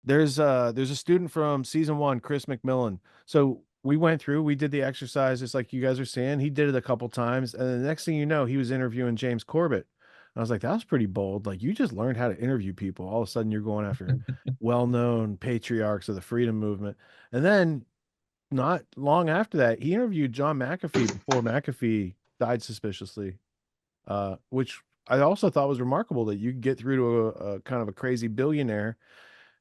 There's a student from season one, Chris McMillan. So we did the exercise just like you guys are saying. He did it a couple times, and the next thing you know, he was interviewing James Corbett. I was like, that was pretty bold. Like you just learned how to interview people. All of a sudden, you're going after well-known patriarchs of the freedom movement. And then not long after that, he interviewed John McAfee before McAfee died suspiciously, which I also thought was remarkable that you could get through to a kind of a crazy billionaire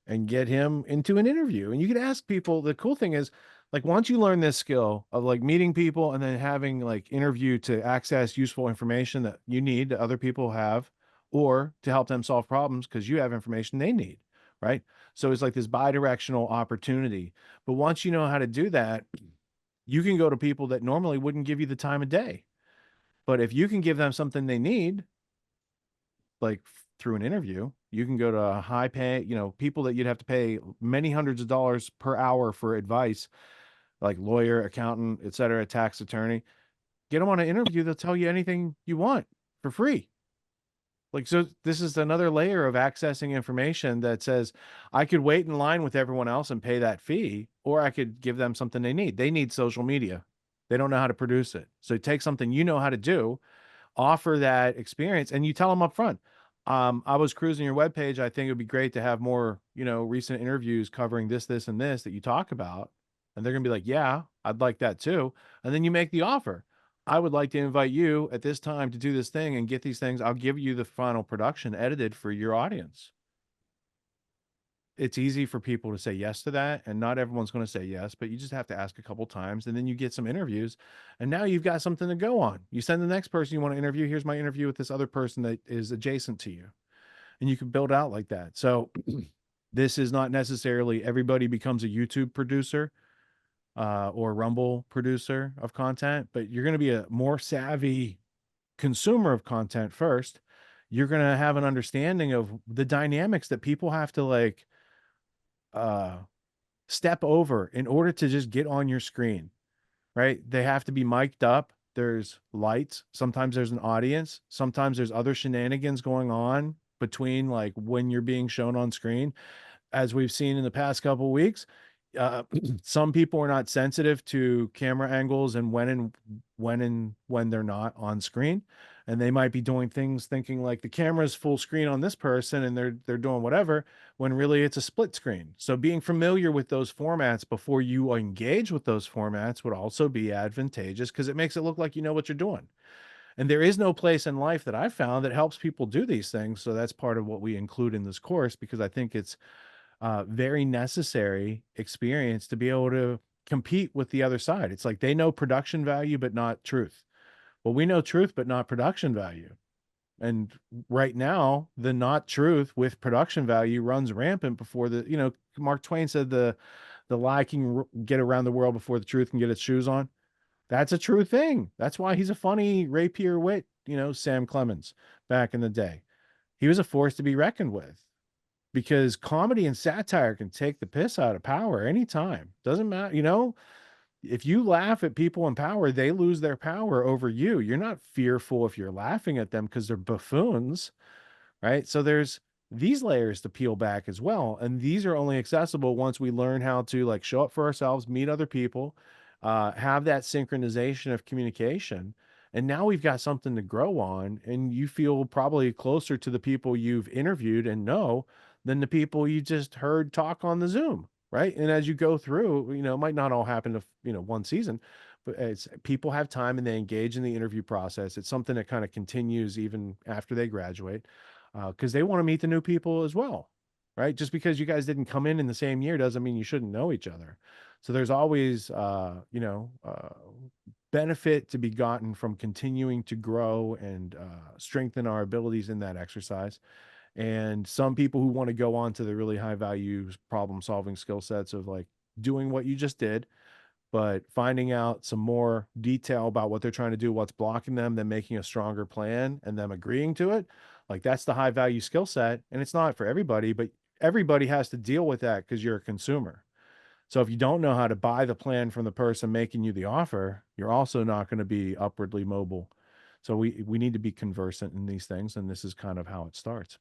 and get him into an interview. And you could ask people. The cool thing is, like, once you learn this skill of like meeting people and then having like interview to access useful information that you need that other people have, or to help them solve problems because you have information they need, right? So it's like this bi-directional opportunity. But once you know how to do that, you can go to people that normally wouldn't give you the time of day. But if you can give them something they need, like through an interview, you can go to a high pay, people that you'd have to pay many hundreds of dollars per hour for advice, like lawyer, accountant, et cetera, tax attorney. Get them on an interview, they'll tell you anything you want for free. Like, so this is another layer of accessing information that says I could wait in line with everyone else and pay that fee, or I could give them something they need. They need social media. They don't know how to produce it. So take something you know how to do, offer that experience, and you tell them up front. I was cruising your webpage. I think it would be great to have more, recent interviews covering this, this, and this that you talk about. And they're gonna be like, yeah, I'd like that too. And then you make the offer. I would like to invite you at this time to do this thing and get these things. I'll give you the final production edited for your audience. It's easy for people to say yes to that, and not everyone's going to say yes, but you just have to ask a couple times, and then you get some interviews, and now you've got something to go on. You send the next person you want to interview, here's my interview with this other person that is adjacent to you, and you can build out like that. So this is not necessarily everybody becomes a YouTube producer, or Rumble producer of content, but you're going to be a more savvy consumer of content first. You're going to have an understanding of the dynamics that people have to like uh step over in order to just get on your screen, right? They have to be mic'd up. There's lights. Sometimes there's an audience. Sometimes there's other shenanigans going on between like when you're being shown on screen. As we've seen in the past couple of weeks, some people are not sensitive to camera angles and when they're not on screen, and they might be doing things thinking like the camera's full screen on this person and they're doing whatever when really it's a split screen. So being familiar with those formats before you engage with those formats would also be advantageous because it makes it look like you know what you're doing. And there is no place in life that I've found that helps people do these things. So that's part of what we include in this course, because I think it's very necessary experience to be able to compete with the other side. It's like they know production value, but not truth. Well, we know truth, but not production value. And right now, the not truth with production value runs rampant before Mark Twain said the lie can get around the world before the truth can get its shoes on. That's a true thing. That's why he's a funny rapier wit, Sam Clemens back in the day. He was a force to be reckoned with, because comedy and satire can take the piss out of power anytime. Doesn't matter, if you laugh at people in power, they lose their power over you. You're not fearful if you're laughing at them because they're buffoons, right? So there's these layers to peel back as well. And these are only accessible once we learn how to like show up for ourselves, meet other people, have that synchronization of communication. And now we've got something to grow on. And you feel probably closer to the people you've interviewed and know than the people you just heard talk on the Zoom, right? And as you go through, it might not all happen to, one season, but it's people have time and they engage in the interview process. It's something that kind of continues even after they graduate, because they want to meet the new people as well, right? Just because you guys didn't come in the same year doesn't mean you shouldn't know each other. So there's always, benefit to be gotten from continuing to grow and strengthen our abilities in that exercise. And some people who want to go on to the really high value problem solving skill sets of like doing what you just did, but finding out some more detail about what they're trying to do, what's blocking them, then making a stronger plan and them agreeing to it. Like that's the high value skill set. And it's not for everybody, but everybody has to deal with that because you're a consumer. So if you don't know how to buy the plan from the person making you the offer, you're also not going to be upwardly mobile. So we need to be conversant in these things. And this is kind of how it starts.